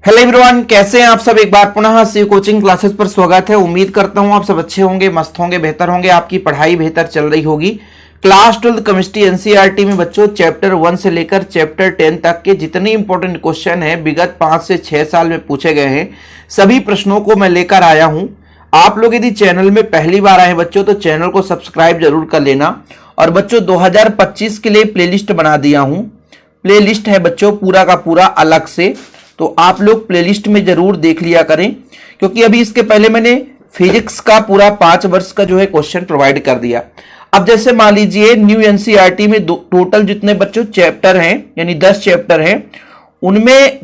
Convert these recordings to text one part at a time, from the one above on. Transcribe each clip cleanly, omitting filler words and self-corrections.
Hello everyone, कैसे हैं आप सब। एक बार पुनः शिव कोचिंग क्लासेस पर स्वागत है। उम्मीद करता हूं आप सब अच्छे होंगे, मस्त होंगे, बेहतर होंगे, आपकी पढ़ाई बेहतर चल रही होगी। क्लास 12 केमिस्ट्री एनसीईआरटी में बच्चों चैप्टर 1 से लेकर चैप्टर 10 तक के जितने इंपॉर्टेंट क्वेश्चन हैं विगत 5 से 6 साल में पूछे गए हैं, सभी प्रश्नों को मैं लेकर आया हूं। आप लोग यदि चैनल में पहली बार आए बच्चों तो चैनल को सब्सक्राइब जरूर कर लेना। और बच्चों 2025 के लिए प्लेलिस्ट बना दिया हूं। प्लेलिस्ट है बच्चों पूरा का पूरा अलग से, तो आप लोग प्लेलिस्ट में जरूर देख लिया करें, क्योंकि अभी इसके पहले मैंने फिजिक्स का पूरा 5 वर्ष का जो है क्वेश्चन प्रोवाइड कर दिया। अब जैसे मान लीजिए न्यू एनसीईआरटी में टोटल जितने बच्चों चैप्टर हैं यानी 10 चैप्टर हैं, उनमें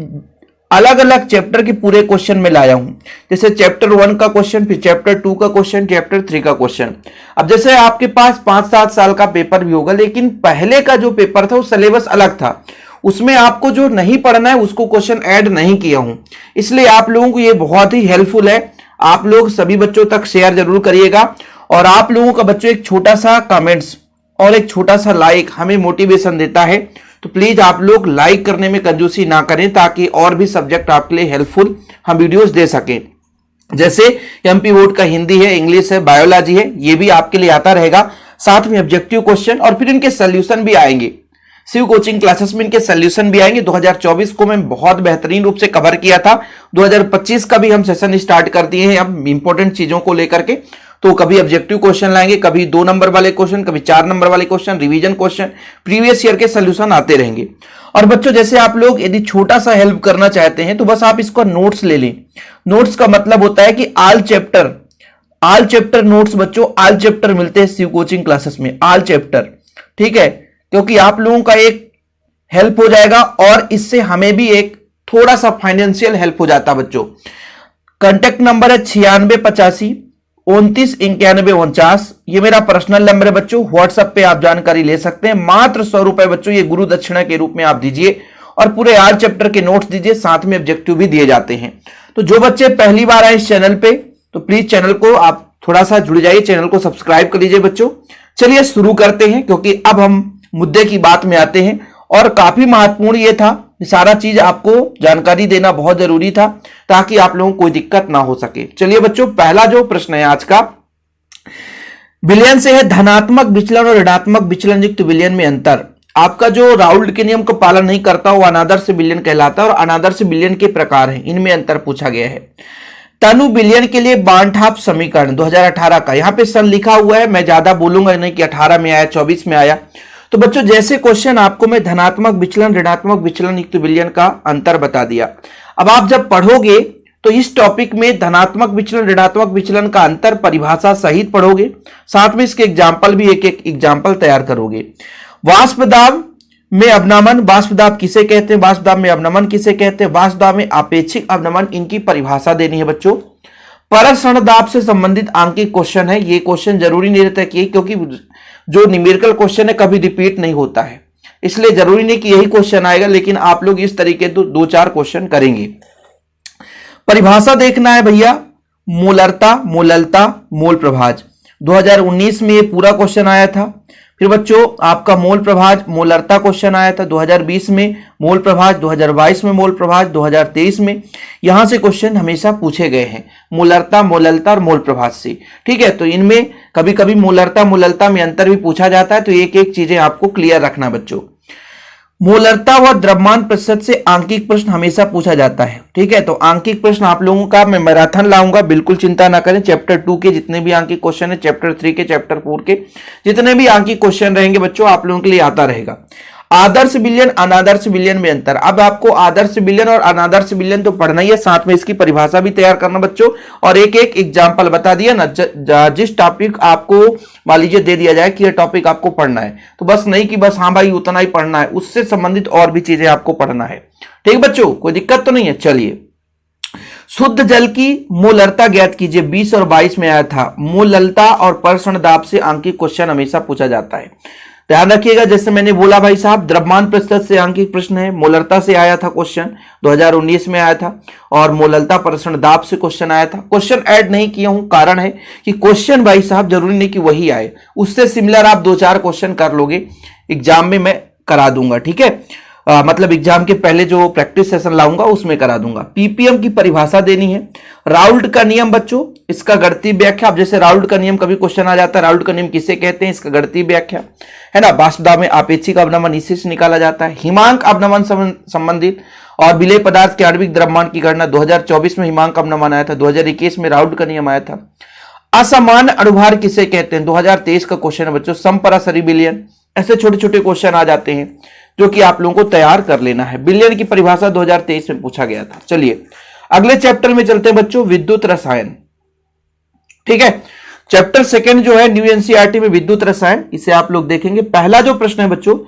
अलग अलग चैप्टर के पूरे क्वेश्चन में लाया हूं। जैसे चैप्टर 1 का क्वेश्चन, फिर चैप्टर 2 का क्वेश्चन, चैप्टर 3 का क्वेश्चन। अब जैसे आपके पास 5-7 साल का पेपर भी होगा, लेकिन पहले का जो पेपर था वो सिलेबस अलग था, उसमें आपको जो नहीं पढ़ना है उसको क्वेश्चन ऐड नहीं किया हूं, इसलिए आप लोगों को ये बहुत ही हेल्पफुल है। आप लोग सभी बच्चों तक शेयर जरूर करिएगा, और आप लोगों का बच्चों एक छोटा सा कमेंट्स और एक छोटा सा लाइक हमें मोटिवेशन देता है। तो प्लीज आप लोग लाइक करने में कंजूसी ना करें, ताकि और भी सब्जेक्ट आपके लिए हेल्पफुल हम वीडियोस दे सकें। जैसे एमपी बोर्ड का हिंदी है, इंग्लिश है, बायोलॉजी है, ये भी आपके लिए आता रहेगा। साथ में ऑब्जेक्टिव क्वेश्चन और फिर इनके सोल्यूशन भी आएंगे। शिव कोचिंग क्लासेस में इनके सोल्यूशन भी आएंगे। 2024 को मैं बहुत बेहतरीन रूप से कवर किया था। 2025 का भी हम सेशन स्टार्ट कर दिए हैं अब इंपॉर्टेंट चीजों को लेकर के। तो कभी ऑब्जेक्टिव क्वेश्चन लाएंगे, कभी 2 नंबर वाले क्वेश्चन, कभी 4 नंबर वाले question, revision question, previous year के सोल्यूशन आते रहेंगे। और बच्चों जैसे आप लोग यदि छोटा सा हेल्प करना चाहते हैं तो बस आप इसका नोट्स ले लें। नोट्स का मतलब होता है कि आल चैप्टर नोट्स बच्चों, आल चैप्टर मिलते हैं शिव कोचिंग क्लासेस में, आल चैप्टर, ठीक है। क्योंकि आप लोगों का एक हेल्प हो जाएगा और इससे हमें भी एक थोड़ा सा फाइनेंशियल हेल्प हो जाता बच्चों। कांटेक्ट नंबर है 9685299149, ये मेरा पर्सनल नंबर है बच्चों। व्हाट्सएप पे आप जानकारी ले सकते हैं। मात्र 100 रुपए बच्चों ये गुरु दक्षिणा के रूप में आप दीजिए, और पूरे 8 चैप्टर के नोट्स दीजिए, साथ में ऑब्जेक्टिव भी दिए जाते हैं। तो जो बच्चे पहली बार आए इस चैनल पे तो प्लीज चैनल को आप थोड़ा सा जुड़ जाइए, चैनल को सब्सक्राइब कर लीजिए बच्चों। चलिए शुरू करते हैं, क्योंकि अब हम मुद्दे की बात में आते हैं। और काफी महत्वपूर्ण ये था, सारा चीज आपको जानकारी देना बहुत जरूरी था, ताकि आप लोगों को कोई दिक्कत ना हो सके। चलिए बच्चों, पहला जो प्रश्न है आज का विलयन से है, धनात्मक विचलन और ऋणात्मक विचलन युक्त विलयन में अंतर। आपका जो राउल्ट के नियम का पालन नहीं करता वो अनादर्श विलयन कहलाता है, और अनादर्श विलयन के प्रकार हैं, इनमें अंतर पूछा गया है। तनु विलयन के लिए बार्नहाफ समीकरण 2018 का, यहां पे सन लिखा हुआ है, मैं ज्यादा बोलूंगा नहीं कि 18 में आया 24 में आया। तो बच्चों जैसे क्वेश्चन आपको मैं धनात्मक विचलन ऋणात्मक विचलन युक्त विलयन का अंतर बता दिया। अब आप जब पढ़ोगे तो इस टॉपिक में धनात्मक विचलन ऋणात्मक विचलन का अंतर परिभाषा सहित पढ़ोगे, साथ में इसके एग्जाम्पल भी एक एग्जाम्पल तैयार करोगे। वाष्प दाब में अवनमन, वाष्प दाब किसे कहते हैं, वाष्प दाब में अवनमन किसे कहते हैं, वाष्प दाब में आपेक्षिक अवनमन, इनकी परिभाषा देनी है बच्चों। परसरण दाब से संबंधित आंकिक क्वेश्चन है, ये क्वेश्चन जरूरी नहीं रहता कि, क्योंकि जो न्यूमेरिकल क्वेश्चन है कभी रिपीट नहीं होता है, इसलिए जरूरी नहीं कि यही क्वेश्चन आएगा, लेकिन आप लोग इस तरीके 2-4 क्वेश्चन करेंगे। परिभाषा देखना है भैया, मोलरता, मोललता, मोल प्रभाज। 2019 में ये पूरा क्वेश्चन आया था। फिर बच्चों आपका मोल प्रभाज मोलरता क्वेश्चन आया था 2020 में, मोल प्रभाज 2022 में, मोल प्रभाज 2023 में। यहां से क्वेश्चन हमेशा पूछे गए हैं मोलरता, मोललता और मोल प्रभाज से, ठीक है। तो इनमें कभी कभी मोलरता मोललता में अंतर भी पूछा जाता है, तो एक एक चीजें आपको क्लियर रखना बच्चों। मोलरता व द्रव्यमान प्रतिशत से आंकिक प्रश्न हमेशा पूछा जाता है, ठीक है। तो आंकिक प्रश्न आप लोगों का मैं मैराथन लाऊंगा, बिल्कुल चिंता ना करें। चैप्टर 2 के जितने भी आंकिक क्वेश्चन है, चैप्टर 3 के, चैप्टर 4 के जितने भी आंकिक क्वेश्चन रहेंगे बच्चों आप लोगों के लिए आता रहेगा। आदर्श विलयन अनादर्श विलयन में अंतर। अब आपको आदर्श विलयन और अनादर्श विलयन तो पढ़ना ही है, साथ में इसकी परिभाषा भी तैयार करना बच्चों, और एक एक एग्जाम्पल बता दिया ना। जिस टॉपिक आपको मान लीजिए दे दिया जाए कि यह टॉपिक आपको पढ़ना है, तो बस नहीं कि बस हाँ भाई उतना ही पढ़ना है, उससे संबंधित और भी चीजें आपको पढ़ना है, ठीक बच्चों, कोई दिक्कत तो नहीं है। चलिए, शुद्ध जल की मोलरता ज्ञात कीजिए, 20 और 22 में आया था। मोललता और परसरण दाब से आंकिक क्वेश्चन हमेशा पूछा जाता है, ध्यान रखिएगा। जैसे मैंने बोला भाई साहब, द्रव्यमान प्रतिशत से आंकिक प्रश्न है, मोलरता से आया था क्वेश्चन 2019 में आया था, और मोललता परसरण दाब से क्वेश्चन आया था। क्वेश्चन ऐड नहीं किया हूं, कारण है कि क्वेश्चन भाई साहब जरूरी नहीं कि वही आए, उससे सिमिलर आप 2-4 क्वेश्चन कर लोगे, एग्जाम में मैं करा दूंगा, ठीक है। मतलब एग्जाम के पहले जो प्रैक्टिस सेशन लाऊंगा उसमें करा दूंगा। पीपीएम की परिभाषा देनी है। राउल्ट का नियम बच्चों, इसका गणितीय व्याख्या। अब जैसे राउल्ट का नियम कभी क्वेश्चन आ जाता है, राउल्ट का नियम किसे कहते हैं, इसका गणितीय व्याख्या है ना। वाष्पदाब में आपेक्षिक अवनमन इसी से निकाला जाता है। हिमांक अवनमन संबंधित और विलेय पदार्थ के आणविक द्रव्यमान की गणना 2024 में हिमांक अवनमन आया था, 2021 में राउल्ट का नियम आया था। असामान्य अणुभार किसे कहते हैं, 2023 का क्वेश्चन है बच्चों। समपराशरी बिलियन, ऐसे छोटे छोटे क्वेश्चन आ जाते हैं जो कि आप लोगों को तैयार कर लेना है। बिलियन की परिभाषा 2023 में पूछा गया था। चलिए अगले चैप्टर में चलते हैं बच्चों, विद्युत रसायन। ठीक है, चैप्टर सेकंड जो है न्यू एनसीईआरटी में विद्युत रसायन, इसे आप लोग देखेंगे। पहला जो प्रश्न है बच्चों,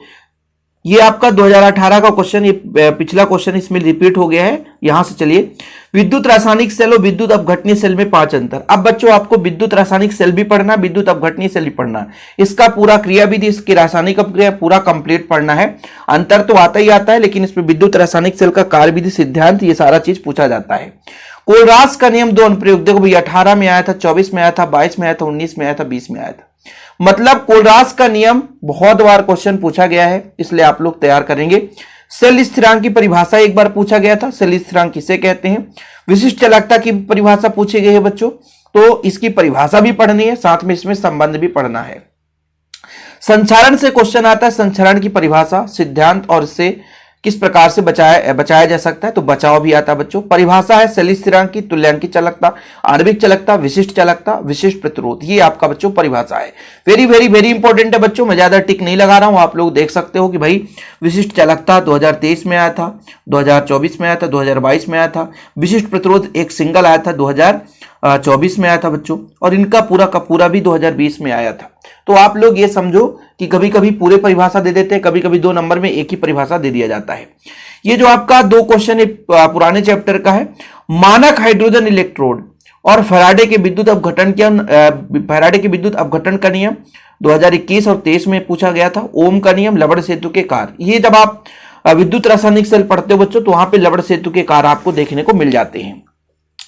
ये आपका 2018 का क्वेश्चन, ये पिछला क्वेश्चन इसमें रिपीट हो गया है। यहां से चलिए, विद्युत रासायनिक सेल और विद्युत अपघटनीय सेल में 5 अंतर। अब बच्चों आपको विद्युत रासायनिक सेल भी पढ़ना, विद्युत अपघटनीय सेल भी पढ़ना, इसका पूरा क्रियाविधि, इसकी रासायनिक अपक्रिया पूरा कंप्लीट पढ़ना है। अंतर तो आता ही आता है, लेकिन इसमें विद्युत रासायनिक सेल का कार्यविधि, सिद्धांत, ये सारा चीज पूछा जाता है। कोलरास का नियम 2 अनुप्रयोग, देखो भैया 18 में आया था, 24 में आया था, 22 में आया था, 19 में आया था, 20 में आया था। मतलब कोलरास का नियम बहुत बार क्वेश्चन पूछा गया है, इसलिए आप लोग तैयार करेंगे। सेल स्थिरांक की परिभाषा एक बार पूछा गया था, सेल स्थिरांक किसे कहते हैं। विशिष्ट चालकता की परिभाषा पूछी गई है बच्चों, तो इसकी परिभाषा भी पढ़नी है, साथ में इसमें संबंध भी पढ़ना है। संचारण से क्वेश्चन आता है, संचारण की परिभाषा, सिद्धांत और इससे किस प्रकार से बचाया जा सकता है, तो बचाव भी आता है बच्चों। परिभाषा है सेल स्थिरांक की, तुल्यांकी चालकता, आणविक चालकता, विशिष्ट चालकता, विशिष्ट प्रतिरोध, ये आपका बच्चों परिभाषा है। वेरी वेरी वेरी इंपॉर्टेंट है बच्चों, मैं ज्यादा टिक नहीं लगा रहा हूं, आप लोग देख सकते हो कि भाई विशिष्ट चालकता 2023 में आया था, 2024 में आया था, 2022 में आया था। विशिष्ट प्रतिरोध एक सिंगल आया था 2024 में आया था बच्चों, और इनका पूरा का पूरा भी 2020 में आया था। तो आप लोग ये समझो कि कभी कभी पूरे परिभाषा दे देते हैं, कभी कभी 2 नंबर में एक ही परिभाषा दे दिया जाता है। ये जो आपका 2 क्वेश्चन पुराने चैप्टर का है, मानक हाइड्रोजन इलेक्ट्रोड और फैराडे के विद्युत अपघटन का नियम 2021 और 23 में पूछा गया था। ओम का नियम, लवण सेतु के कार्य, ये जब आप विद्युत रासायनिक सेल पढ़ते हो बच्चों, तो वहां पे लवण सेतु के कार्य आपको देखने को मिल जाते हैं।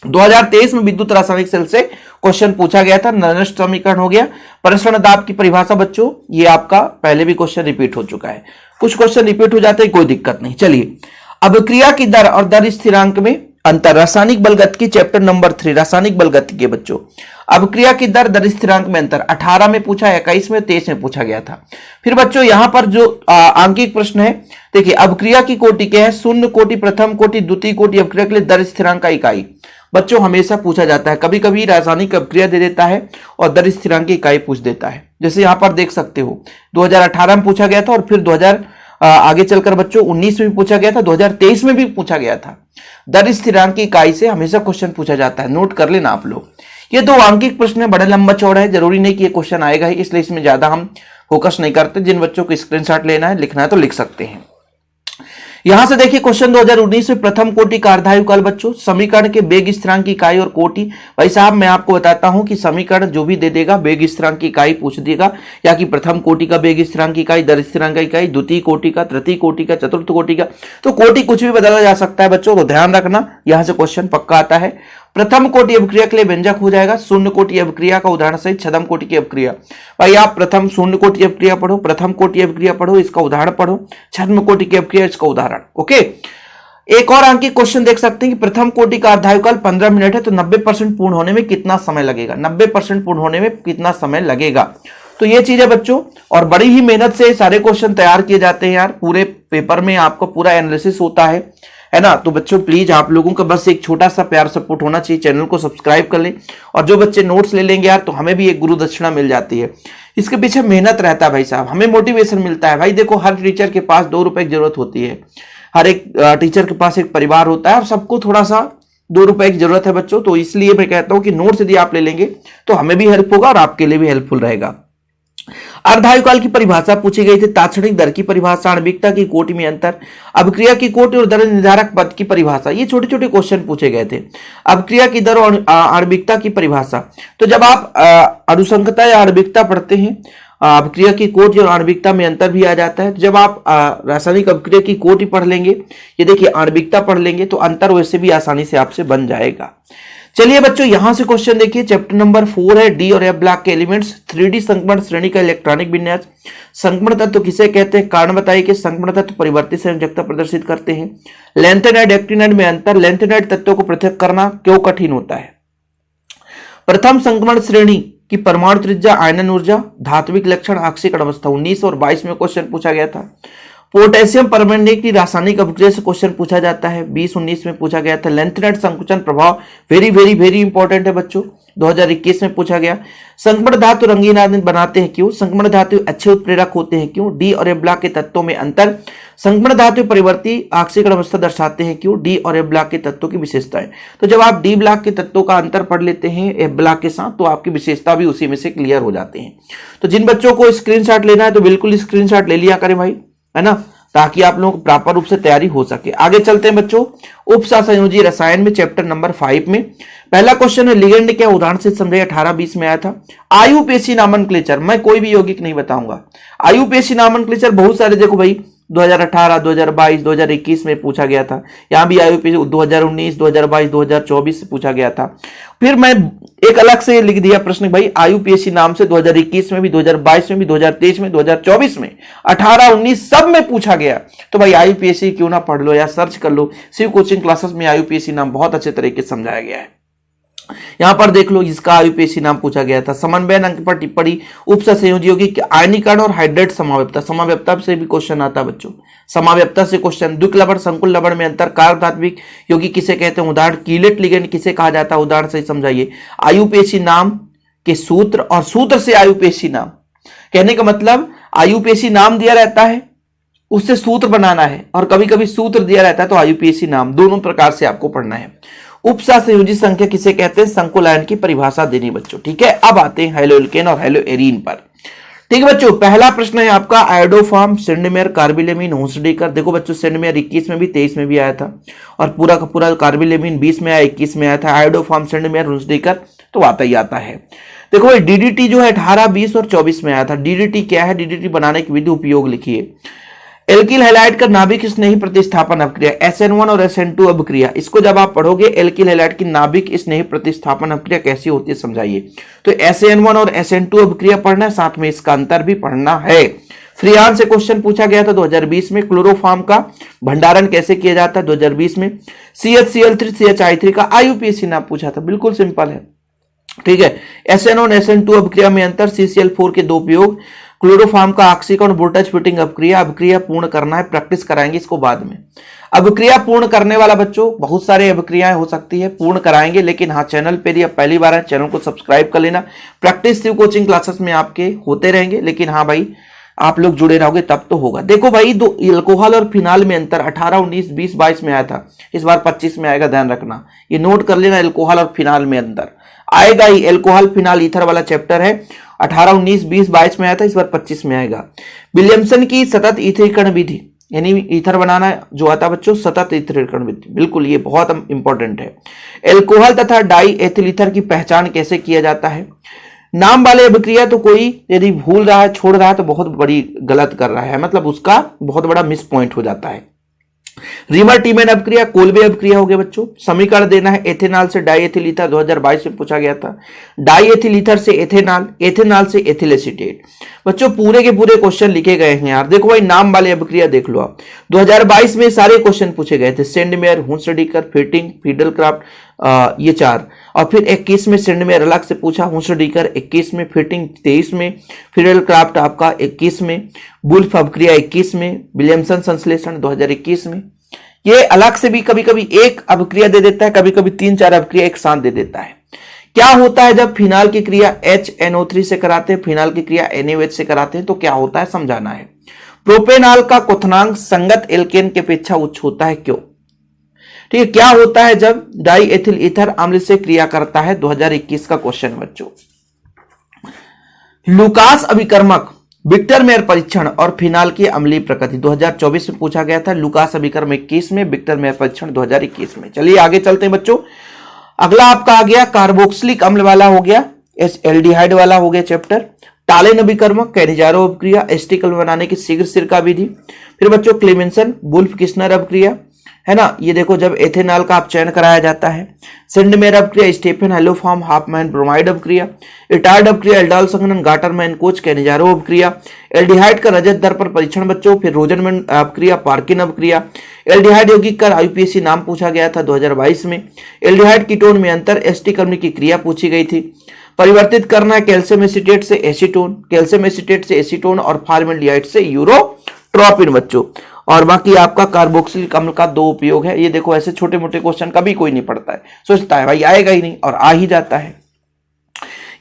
2023 में विद्युत रासायनिक सेल से क्वेश्चन पूछा गया था। नष्ट समीकरण हो गया। प्रसरण दाब की परिभाषा बच्चों, ये आपका पहले भी क्वेश्चन रिपीट हो चुका है, कुछ क्वेश्चन रिपीट हो जाते हैं, कोई दिक्कत नहीं। चलिए, अब क्रिया की दर और दर स्थिरांक में अंतर, रासायनिक बलगतिकी चैप्टर नंबर 3, रासायनिक बलगतिकी के बच्चों। अब क्रिया की दर दर स्थिरांक में अंतर 18 में पूछा, 21 में, 23 में पूछा गया था। फिर बच्चों यहां पर जो आंकिक प्रश्न है, देखिए अवक्रिया की कोटि क्या है, शून्य कोटि, प्रथम कोटि, द्वितीय कोटि अवक्रिया के लिए दर स्थिरांक का इकाई बच्चों हमेशा पूछा जाता है। कभी कभी रासायनिक अपक्रिया दे देता है और दर स्थिरांक की इकाई पूछ देता है। जैसे यहां पर देख सकते हो 2018 में पूछा गया था, और फिर आगे चलकर बच्चों 19 में भी पूछा गया था, 2023 में भी पूछा गया था। दर स्थिरांक की इकाई से हमेशा क्वेश्चन पूछा जाता है, नोट कर लेना आप लोग। ये 2 आंकिक प्रश्न है, बड़ा लंबा चौड़ा है, जरूरी नहीं कि ये क्वेश्चन आएगा ही, इसलिए इसमें ज्यादा हम फोकस नहीं करते। जिन बच्चों को स्क्रीनशॉट लेना है, लिखना है तो लिख सकते हैं। यहां से देखिए क्वेश्चन 2019 में प्रथम कोटि का अर्धायुकाल बच्चों, समीकरण के वेग स्थिरांक की इकाई और कोटि। भाई साहब मैं आपको बताता हूं कि समीकरण जो भी दे देगा वेग स्थिरांक की इकाई पूछ देगा, या कि प्रथम कोटि का वेग स्थिरांक की इकाई, दर स्थिरांक की इकाई, द्वितीय कोटि का, तृतीय कोटि का, चतुर्थ कोटि का, तो कोटि कुछ भी बदला जा सकता है बच्चों, तो ध्यान रखना, यहां से क्वेश्चन पक्का आता है। प्रथम कोटि अवक्रिया के लिए व्यंजक हो जाएगा शून्य कोटि अवक्रिया का उदाहरण सहित छद्म कोटि की अवक्रिया। भाई आप प्रथम शून्य कोटि अवक्रिया पढ़ो, प्रथम कोटि अवक्रिया पढ़ो, इसका उदाहरण पढ़ो, छद्म कोटि की अवक्रिया, इसका उदाहरण। ओके, एक और अंक क्वेश्चन देख सकते हैं कि प्रथम कोटि का अर्धायुकाल 15 मिनट है, तो 90% पूर्ण होने में कितना समय लगेगा, 90% पूर्ण होने में कितना समय लगेगा। तो ये चीज है बच्चों, और बड़ी ही मेहनत से सारे क्वेश्चन तैयार किए जाते हैं यार, पूरे पेपर में आपको पूरा एनालिसिस होता है ना। तो बच्चों प्लीज आप लोगों का बस एक छोटा सा प्यार सपोर्ट होना चाहिए, चैनल को सब्सक्राइब कर लें, और जो बच्चे नोट्स ले लेंगे यार, तो हमें भी एक गुरु दक्षिणा मिल जाती है। इसके पीछे मेहनत रहता है भाई साहब, हमें मोटिवेशन मिलता है। भाई देखो, हर टीचर के पास 2 रुपए की जरूरत होती है, हर एक टीचर के पास एक परिवार होता है, और सबको थोड़ा सा 2 रुपए की जरूरत है बच्चों। तो इसलिए मैं कहता हूं कि नोट्स यदि आप ले लेंगे तो हमें भी हेल्प होगा और आपके लिए भी हेल्पफुल रहेगा। अर्धायुकाल की परिभाषा पूछी गई थी, तात्क्षणिक दर की परिभाषा, आणविकता की कोटि में अंतर, अवक्रिया की कोटि और दर निर्धारक पद की परिभाषा, ये छोटे छोटे क्वेश्चन पूछे गए थे। अवक्रिया की दर और आणविकता की परिभाषा, तो जब आप अनुसंगता या आणविकता पढ़ते हैं, अवक्रिया की कोटि और आणविकता में अंतर भी आ जाता है। जब आप रासायनिक अवक्रिया की कोटि पढ़ लेंगे, ये देखिए आणविकता पढ़ लेंगे, तो अंतर वैसे भी आसानी से आपसे बन जाएगा। चलिए बच्चों यहां से क्वेश्चन देखिए, चैप्टर नंबर 4 है डी और एफ ब्लॉक के एलिमेंट्स, 3D संक्रमण श्रेणी का इलेक्ट्रॉनिक विन्यास। संक्रमण तत्व किसे कहते हैं, कारण बताइए कि संक्रमण तत्व परिवर्तित संयोजकता प्रदर्शित करते हैं। लैंथेनाइड एक्टिनाइड में अंतर, लैंथेनाइड तत्वों को पृथक करना क्यों कठिन होता है। प्रथम संक्रमण श्रेणी की परमाणु त्रिज्या, आयनन ऊर्जा, धात्विक लक्षण, आक्सीकरण अवस्था 19 और 22 में क्वेश्चन पूछा गया था। पोटेशियम परमैंगनेट की रासायनिक अभिक्रिया से क्वेश्चन पूछा जाता है, 20-19 में पूछा गया था। लैंथेनाइड संकुचन प्रभाव वेरी वेरी वेरी इंपॉर्टेंट है बच्चों, 2021 में पूछा गया। संक्रमण धातु रंगीन आयन बनाते हैं क्यों, संक्रमण धातु अच्छे उत्प्रेरक होते हैं क्यों। डी और एफ ब्लॉक के तत्वों में अंतर, संक्रमण धातु परिवर्ती आक्सीकरण अवस्था दर्शाते हैं क्यों। डी और एफ ब्लॉक के तत्वों की विशेषताएं, तो जब आप डी ब्लॉक के तत्वों का अंतर पढ़ लेते हैं एफ ब्लॉक के साथ, तो आपकी विशेषता भी उसी में से क्लियर हो जाते हैं। तो जिन बच्चों को स्क्रीनशॉट लेना है तो बिल्कुल स्क्रीनशॉट ले लिया करें भाई, है ना, ताकि आप लोगों को प्रॉपर रूप से तैयारी हो सके। आगे चलते हैं बच्चों, उपसहसंयोजी रसायन में चैप्टर नंबर 5 में पहला क्वेश्चन है लिगेंड क्या, उदाहरण से समझे, 18-20 में आया था। आयुपेशी नामनक्लेचर, मैं कोई भी यौगिक नहीं बताऊंगा। आयुपेशी नामनक्लेचर बहुत सारे, देखो भाई 2018, 2022, 2021 में पूछा गया था। यहां भी आयुपेशी 2019, 2022, 2024 से पूछा गया था। फिर मैं एक अलग से लिख दिया प्रश्न, भाई आयुपेशी नाम से 2021 में भी, 2022 में भी, 2023 में, 2024 में, 18, 19 सब में पूछा गया। तो भाई आयुपेशी क्यों ना पढ़ लो या सर्च कर लो, शिव कोचिंग क्लासेस में आयुपेशी नाम बहुत अच्छे तरीके से समझाया गया है। यहां पर देख लो, इसका आयुपेशी नाम पूछा गया था। समन्वयन अंक पर टिप्पणी, उपसहसंयोजी यौगिक आयनीकरण और हाइड्रेट समाव्यपता, समाव्यपता से भी क्वेश्चन आता है बच्चों, समाव्यपता से क्वेश्चन। द्विक लवण संकुल लवण में अंतर, कारक धात्विक यौगिक किसे कहते हैं, उदाहरण कीलेट लिगेंड किसे कहा जाता है, उदाहरण से समझाइए। आयुपेशी नाम के सूत्र और सूत्र से आयुपेशी नाम, कहने का मतलब आयुपेशी नाम दिया रहता है, उससे सूत्र बनाना है, और कभी कभी सूत्र दिया रहता है तो आयुपेशी नाम, दोनों प्रकार से आपको पढ़ना है। उपसहसंयोजी संख्या किसे कहते हैं, संकुल आयन की परिभाषा देनी बच्चों, ठीक है। अब आते हैं हेलोएल्केन और हेलोएरीन पर, ठीक है बच्चों। पहला प्रश्न है आपका आयोडोफॉर्म, सिंडमेयर, कार्बिलेमिन, होंसडेकर। देखो बच्चों सिंडमेयर 21 में भी, 23 में भी आया था, और पूरा का पूरा कार्बिलेमिन 20 में आया, 21 में आया था। आयोडोफॉर्म, सिंडमेयर, होंसडेकर तो आता ही आता है। देखो भाई डीडीटी जो है 18, 20 और 24 में आया था। डीडीटी क्या है, डीडीटी बनाने की विधि, उपयोग लिखिए। एल्किल हैलाइड का नाभिक स्नेही प्रतिस्थापन अभिक्रिया, SN1 और SN2 अभिक्रिया, इसको जब आप पढ़ोगे एल्किल हैलाइड की नाभिक स्नेही प्रतिस्थापन अभिक्रिया कैसी होती है समझाइए। तो SN1 और SN2 अभिक्रिया पढ़ना है, साथ में इसका अंतर भी पढ़ना है। फ्रियान से क्वेश्चन पूछा गया था 2020 में। क्लोरोफॉर्म का भंडारण कैसे किया जाता है 2020 में। CHCl3 CHI3 का आयुपेशी नाम पूछा था, बिल्कुल सिंपल है, ठीक है। SN1 और SN2 अभिक्रिया में अंतर, CCl4 के दो उपयोग। क्लोरोफॉर्म का ऑक्सीकरण वोल्टेज फिटिंग अभिक्रिया, अभिक्रिया पूर्ण करना है, प्रैक्टिस कराएंगे इसको बाद में। अभिक्रिया पूर्ण करने वाला बच्चों बहुत सारे अभिक्रियाएं हो सकती है, पूर्ण कराएंगे, लेकिन हाँ चैनल पे यदि पहली बार है चैनल को सब्सक्राइब कर लेना। प्रैक्टिस शिव कोचिंग क्लासेस में आपके होते रहेंगे, लेकिन हाँ भाई आप लोग जुड़े रहोगे तब तो होगा। देखो भाई दो अल्कोहल और फिनाल में अंतर 18, 19, 20, 22 में आया था, इस बार 25 में आएगा, ध्यान रखना, ये नोट कर लेना। अल्कोहल और फिनाल में अंतर आएगा ही, अल्कोहल फिनाल ईथर वाला चैप्टर है, 18, 19, 20, 22 में आया था, इस बार 25 में आएगा। विलियमसन की सतत ईथरीकरण विधि, यानी ईथर बनाना जो आता बच्चों, सतत ईथरीकरण विधि, बिल्कुल ये बहुत इंपॉर्टेंट है। अल्कोहल तथा डाई एथिल ईथर की पहचान कैसे किया जाता है। नाम वाले अभिक्रिया तो कोई यदि भूल रहा है, छोड़ रहा है तो बहुत बड़ी गलत कर रहा है, मतलब उसका बहुत बड़ा मिस पॉइंट हो जाता है। रीमर टीमैन अभिक्रिया, कोल्बे अभिक्रिया हो गया बच्चों। समीकरण देना है, एथेनॉल से डाईएथिल ईथर 2022 में पूछा गया था। डाईएथिल ईथर से एथेनॉल, एथेनॉल से एथिल एसीटेट। बच्चों पूरे के पूरे क्वेश्चन लिखे गए हैं यार, देखो भाई नाम वाले अभिक्रिया देख लो आप, 2022 में सारे क्वेश्चन पूछे गए थे। सेंडमेयर, हुंसडीकर, फिटिंग, फीडलक्राफ्ट, ये चार, और फिर 21 में सेंडमेयर अलग से पूछा, हुंसडीकर 21 में, फिटिंग 23 में, फीडलक्राफ्ट आपका 21 में, वुल्फ अभिक्रिया 21 में, विलियमसन संश्लेषण 2021 में। ये अलग से भी कभी कभी एक अभिक्रिया दे देता है, कभी कभी 3-4 अभिक्रिया एक साथ दे देता है। क्या होता है जब फिनाल की क्रिया HNO3 से कराते हैं, फिनाल की क्रिया NaOH से कराते हैं, तो क्या होता है समझाना है। प्रोपेनॉल का क्वथनांक संगत एल्केन की अपेक्षा उच्च होता है, क्यों। ठीक है, क्या होता है जब डाईएथिल ईथर अम्ल से क्रिया करता है, 2021 का क्वेश्चन बच्चों। लुकास अभिकर्मक, विक्टर मेयर परीक्षण और फिनाल की अम्लीय प्रकृति 2024 में पूछा गया था। लुकास अभिकर्म 21 में, विक्टर मेयर परीक्षण 2021 में। चलिए आगे चलते हैं बच्चों। अगला आपका आ गया कार्बोक्सिलिक अम्ल वाला हो गया, एल्डिहाइड वाला हो गया चैप्टर। टालेन अभिकर्मक, कैनिजारो अभिक्रिया, एस्टिक अम्ल बनाने की शीघ्र सिरका विधि। फिर बच्चों क्लेमेंसन, वुल्फ किस्नर अभिक्रिया, है ना, ये देखो जब एथेनॉल का अपचयन कराया जाता है। सिंडमेर अपक्रिया, स्टेफन हेलोफॉर्म हाफमैन ब्रोमाइड अपक्रिया, इटार्ड अपक्रिया, एल्डाल संघनन गाटरमैन कोच कैनिजारो अपक्रिया, एल्डिहाइड का रजत दर पर परीक्षण बच्चों, फिर रोजनमैन अपक्रिया, पार्किन अपक्रिया, एल्डिहाइड यौगिक का यूपीएससी नाम पूछा गया था 2022 में, एल्डिहाइड कीटोन में अंतर, एस्टी कर्मणी की क्रिया पूछी गई थी, परिवर्तित करना है कैल्शियम एसीटेट से एसीटोन, कैल्शियम एसीटेट से एसीटोन और फॉर्मेल्डिहाइड से यूरोट्रोपिन बच्चों। और बाकी आपका कार्बोक्सिलिक अम्ल का 2 उपयोग है। ये देखो ऐसे छोटे मोटे क्वेश्चन कभी कोई नहीं पढ़ता है, सोचता है भाई आएगा ही नहीं और आ ही जाता है।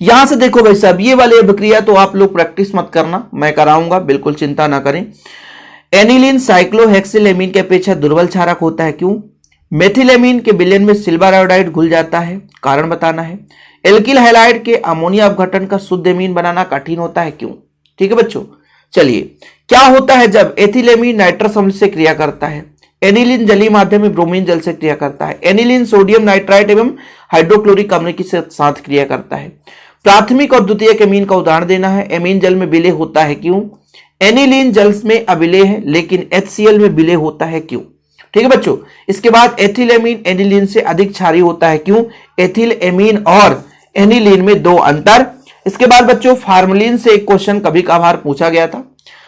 यहां से देखो भाई साहब, ये वाली अभिक्रिया तो आप लोग प्रैक्टिस मत करना, मैं कराऊंगा, बिल्कुल चिंता ना करें। एनिलीन साइक्लोहेक्सिलेमीन के अपेक्षा दुर्बल क्षारक होता है, क्यों? मेथिलेमीन के विलयन में सिल्वर आयोडाइड घुल जाता है, कारण बताना है। एल्किल हैलाइड के अमोनिया अपघटन का शुद्ध एमीन बनाना कठिन होता है, क्यों? ठीक है बच्चों, चलिए क्या होता है जब एथिलेमीन नाइट्रस अम्ल से क्रिया करता है? एनिलीन जलीय माध्यम में ब्रोमीन जल से क्रिया करता है। एनिलीन सोडियम नाइट्राइट एवं हाइड्रोक्लोरिक अम्ल के साथ क्रिया करता है। प्राथमिक और द्वितीयक एमीन का उदाहरण देना है। एमीन जल में विलय होता है, क्यों? एनिलीन जल में अविलय है लेकिन HCl में विलय होता है, क्यों? ठीक है बच्चों, इसके बाद एथिलेमीन एनिलीन से अधिक क्षारीय होता है, क्यों? एथिल एमीन और एनिलीन में 2 अंतर। इसके बाद बच्चों फार्मलिन से एक क्वेश्चन कभी कभार पूछा गया था,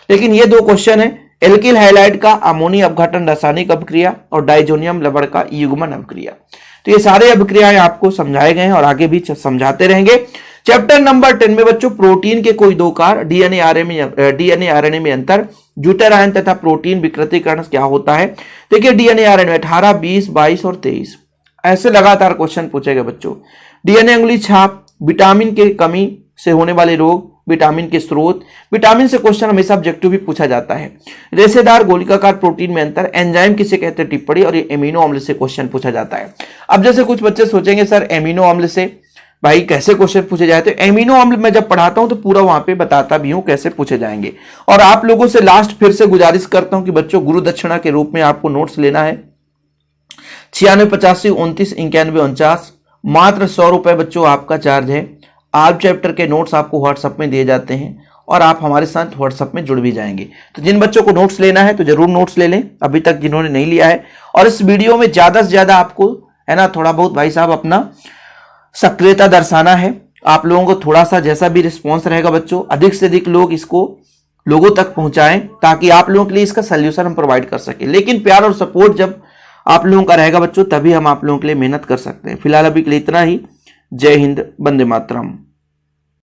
लेकिन ये 2 क्वेश्चन है। एल्किल हैलाइड का अमोनिया अपघटन रासायनिक अभिक्रिया और डाइजोनियम लवण का युग्मन अभिक्रिया। तो ये सारे अभिक्रियाएं आपको समझाए गए हैं और आगे भी समझाते रहेंगे। चैप्टर नंबर 10 में बच्चों प्रोटीन के कोई 2 कार्य, डीएनए आरएनए में अंतर, ज्यूटेरायन तथा प्रोटीन विकृतीकरण क्या होता है। देखिए डीएनए आरएनए 18, 20, 22 और 23 ऐसे लगातार क्वेश्चन पूछेगा बच्चों। डीएनए अंगुली छाप, विटामिन के कमी से होने वाले रोग, विटामिन के स्रोत, विटामिन से क्वेश्चन हमेशा ऑब्जेक्टिव भी पूछा जाता है। रेशेदार गोलिकाकार प्रोटीन में अंतर, एंजाइम किसे कहते हैं टिप्पणी, और ये एमिनो अम्ल से क्वेश्चन पूछा जाता है। अब जैसे कुछ बच्चे सोचेंगे सर एमिनो अम्ल से भाई कैसे क्वेश्चन पूछे जाते हैं। एमिनो अम्ल मैं जब पढ़ाता हूं तो पूरा वहां पे बताता भी हूं कैसे पूछे जाएंगे। और आप लोगों से लास्ट फिर से गुजारिश करता हूं कि बच्चों गुरु दक्षिणा के रूप में आपको नोट्स लेना है। 96 85 29 91 49 मात्र 100 रुपए बच्चों आपका चार्ज है। आप चैप्टर के नोट्स आपको व्हाट्सएप में दिए जाते हैं और आप हमारे साथ व्हाट्सएप में जुड़ भी जाएंगे। तो जिन बच्चों को नोट्स लेना है तो जरूर नोट्स ले लें, अभी तक जिन्होंने नहीं लिया है। और इस वीडियो में ज्यादा से ज्यादा आपको है ना थोड़ा बहुत भाई साहब अपना सक्रियता दर्शाना है। आप लोगों को थोड़ा सा जैसा भी रिस्पॉन्स रहेगा बच्चों, अधिक से अधिक लोग इसको लोगों तक पहुंचाएं ताकि आप लोगों के लिए इसका सोल्यूशन हम प्रोवाइड कर सके। लेकिन प्यार और सपोर्ट जब आप लोगों का रहेगा बच्चों तभी हम आप लोगों के लिए मेहनत कर सकते हैं। फिलहाल अभी के लिए इतना ही। जय हिंद, वंदे मातरम।